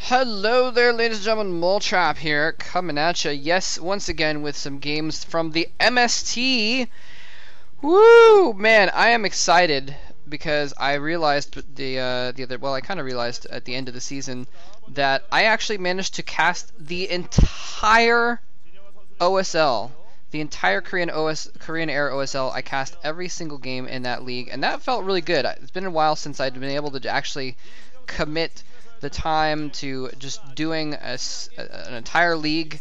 Hello there, ladies and gentlemen, Moletrap here, coming at you, yes, once again with some games from the MST. Woo! Man, I am excited because I realized I kind of realized at the end of the season that I actually managed to cast the entire OSL. The entire Korean Air OSL. I cast every single game in that league, and that felt really good. It's been a while since I'd been able to actually commit the time to just doing an entire league.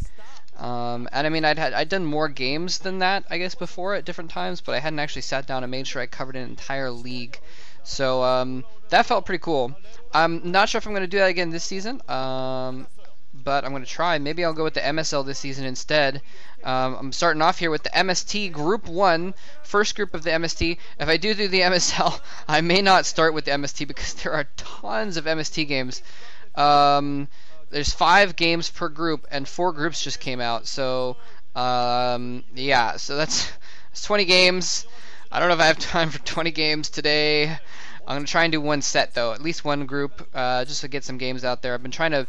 And I mean, I'd done more games than that, I guess, before at different times, but I hadn't actually sat down and made sure I covered an entire league. So that felt pretty cool. I'm not sure if I'm going to do that again this season, but I'm going to try. Maybe I'll go with the MSL this season instead. I'm starting off here with the MST Group 1, first group of the MST. If I do the MSL, I may not start with the MST because there are tons of MST games. There's 5 games per group, and 4 groups just came out. So, yeah, so that's 20 games. I don't know if I have time for 20 games today. I'm going to try and do one set, though, at least one group, just to get some games out there. I've been trying to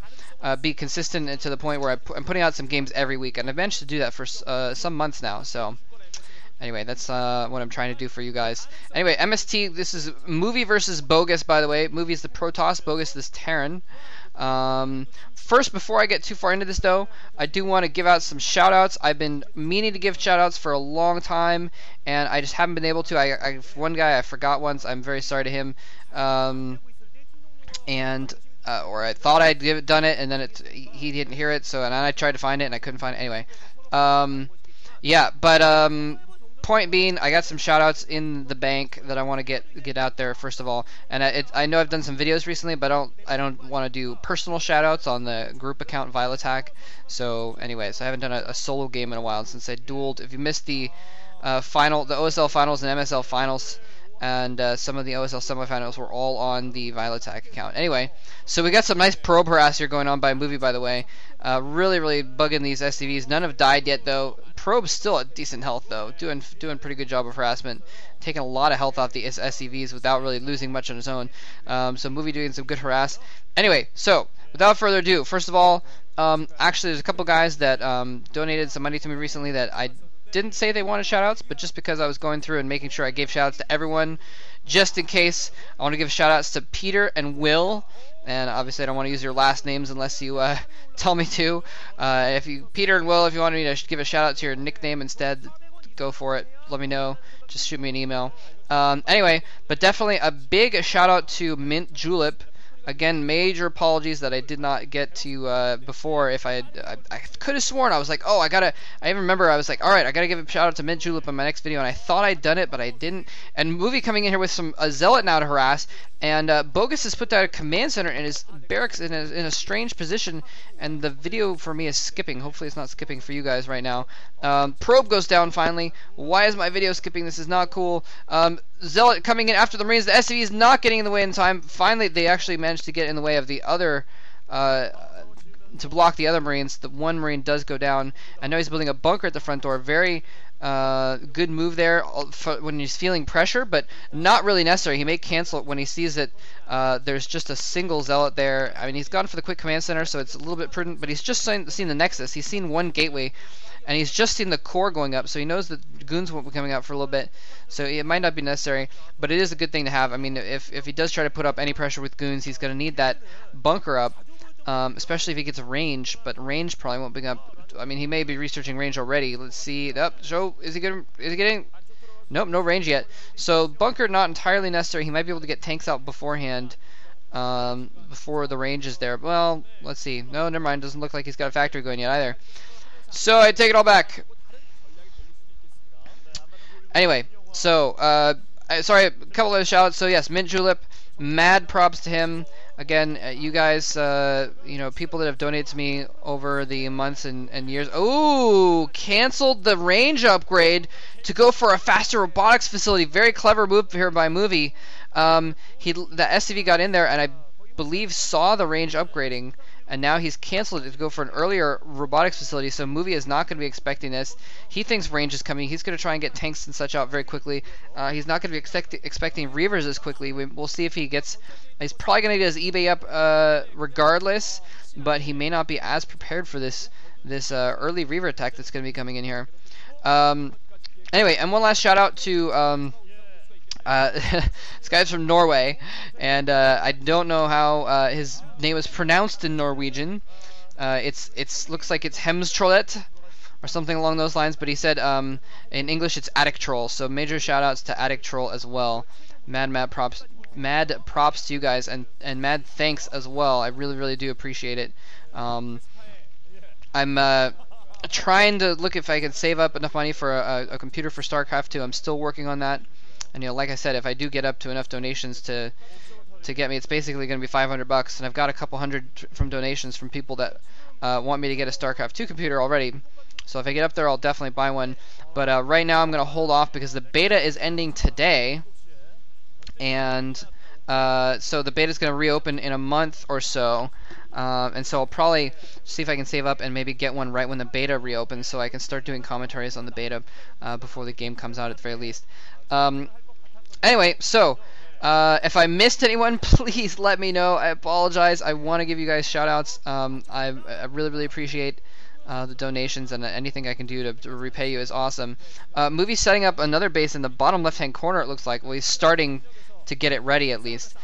be consistent to the point where I'm putting out some games every week, and I've managed to do that for some months now. So, anyway, that's what I'm trying to do for you guys. Anyway, MST, this is Movie versus BoguS, by the way. Movie is the Protoss, BoguS is Terran. First, before I get too far into this, though, I do want to give out some shout-outs. I've been meaning to give shout-outs for a long time, and I just haven't been able to. One guy I forgot once. I'm very sorry to him. Or I thought I'd done it, and then he didn't hear it, so and I tried to find it, and I couldn't find it. Anyway, yeah, but point being, I got some shoutouts in the bank that I want to get out there first of all, and I know I've done some videos recently, but I don't want to do personal shoutouts on the group account Vile Attack. So, anyways, I haven't done a solo game in a while since I dueled. If you missed the the OSL finals and MSL finals, and some of the OSL semifinals were all on the Vile Attack account. Anyway, so we got some nice probe harass here going on by Movie, by the way. Really bugging these SCVs. None have died yet, though. Probe's still at decent health, though. Doing pretty good job of harassment. Taking a lot of health off the SCVs without really losing much on his own. So Movie doing some good harass. Anyway, so without further ado, first of all, actually there's a couple guys that donated some money to me recently that I didn't say they wanted shoutouts, but just because I was going through and making sure I gave shoutouts to everyone, just in case, I want to give shoutouts to Peter and Will. And obviously, I don't want to use your last names unless you tell me to. Peter and Will, if you want me to give a shout out to your nickname instead, go for it. Let me know. Just shoot me an email. Anyway, but definitely a big shout out to Mint Julep. Again, major apologies that I did not get to before. If I could have sworn I was like, oh, I even remember I was like, all right, I gotta give a shout out to Mint Julep in my next video, and I thought I'd done it, but I didn't. And Movie coming in here with a zealot now to harass, and BoguS has put down a command center in his barracks in a strange position, and the video for me is skipping. Hopefully, it's not skipping for you guys right now. Probe goes down finally. Why is my video skipping? This is not cool. Zealot coming in after the Marines. The SCV is not getting in the way in time. Finally, they actually managed to get in the way of the other, to block the other Marines. The one Marine does go down. I know he's building a bunker at the front door. Very good move there when he's feeling pressure, but not really necessary. He may cancel it when he sees that there's just a single Zealot there. I mean, he's gone for the quick command center, so it's a little bit prudent, but he's just seen the Nexus. He's seen one gateway, and he's just seen the core going up, so he knows that goons won't be coming out for a little bit, so it might not be necessary, but it is a good thing to have. I mean, if he does try to put up any pressure with goons, he's going to need that bunker up, especially if he gets range, but range probably won't bring up. I mean, he may be researching range already. Let's see. Is he getting? Nope, no range yet. So bunker not entirely necessary. He might be able to get tanks out beforehand, before the range is there. Well, let's see. No, never mind. Doesn't look like he's got a factory going yet either. So I take it all back. Anyway, so sorry, a couple of shoutouts. So yes, Mint Julep, mad props to him. Again, you guys, people that have donated to me over the months and years. Ooh, canceled the range upgrade to go for a faster robotics facility. Very clever move here by Movie. The SCV got in there, and I believe saw the range upgrading, and now he's canceled it to go for an earlier robotics facility, so Movie is not going to be expecting this. He thinks range is coming. He's going to try and get tanks and such out very quickly. He's not going to be expecting Reavers as quickly. We'll see if he gets... He's probably going to get his eBay up regardless, but he may not be as prepared for this early Reaver attack that's going to be coming in here. Anyway, and one last shout out to... this guy's from Norway, and I don't know how his name is pronounced in Norwegian. It's looks like it's Hemstrolet or something along those lines, but he said in English it's Attic Troll. So major shout outs to Attic Troll as well. Mad props to you guys, and mad thanks as well. I really do appreciate it. I'm trying to look if I can save up enough money for a computer for StarCraft 2. I'm still working on that. And like I said, if I do get up to enough donations to get me, it's basically going to be $500, and I've got a couple hundred from donations from people that want me to get a StarCraft 2 computer already. So if I get up there, I'll definitely buy one. But right now, I'm going to hold off because the beta is ending today, and so the beta is going to reopen in a month or so. And so I'll probably see if I can save up and maybe get one right when the beta reopens, so I can start doing commentaries on the beta before the game comes out at the very least. Anyway, so if I missed anyone, please let me know. I apologize. I want to give you guys shout-outs. I really appreciate the donations, and anything I can do to repay you is awesome. Movie's setting up another base in the bottom left-hand corner, it looks like. Well, he's starting to get it ready, at least.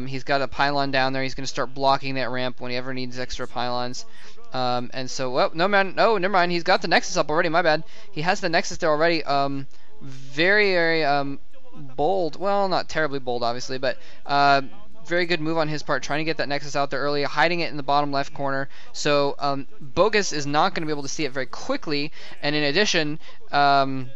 He's got a pylon down there. He's going to start blocking that ramp when he ever needs extra pylons. And so, well, never mind. He's got the Nexus up already. My bad. He has the Nexus there already. Very bold. Well, not terribly bold, obviously, but very good move on his part, trying to get that Nexus out there early, hiding it in the bottom left corner. So BoguS is not going to be able to see it very quickly, and in addition, it's going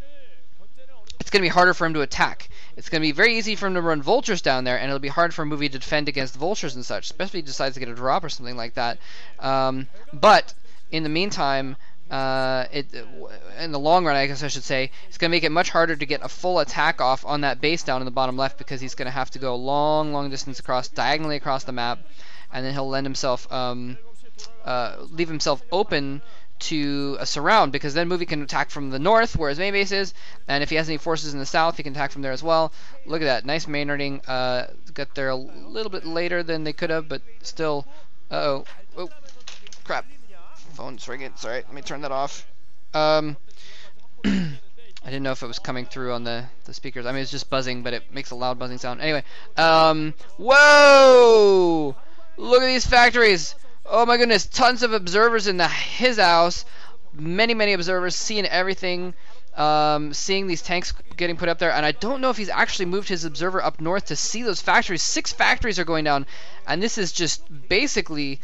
to be harder for him to attack. It's going to be very easy for him to run Vultures down there, and it'll be hard for a Movie to defend against Vultures and such, especially if he decides to get a drop or something like that. But in the meantime, in the long run, I guess I should say, it's going to make it much harder to get a full attack off on that base down in the bottom left, because he's going to have to go a long distance diagonally across the map, and then he'll leave himself open to a surround, because then Movie can attack from the north where his main base is, and if he has any forces in the south, he can attack from there as well. Look at that, nice mainarding. Got there a little bit later than they could have, but still. Oh, crap. Phone's ringing. Sorry, let me turn that off. I didn't know if it was coming through on the speakers. I mean, it's just buzzing, but it makes a loud buzzing sound. Anyway, whoa! Look at these factories. Oh my goodness, tons of observers in his house. Many observers seeing everything. Seeing these tanks getting put up there, and I don't know if he's actually moved his observer up north to see those factories. 6 factories are going down, and this is just basically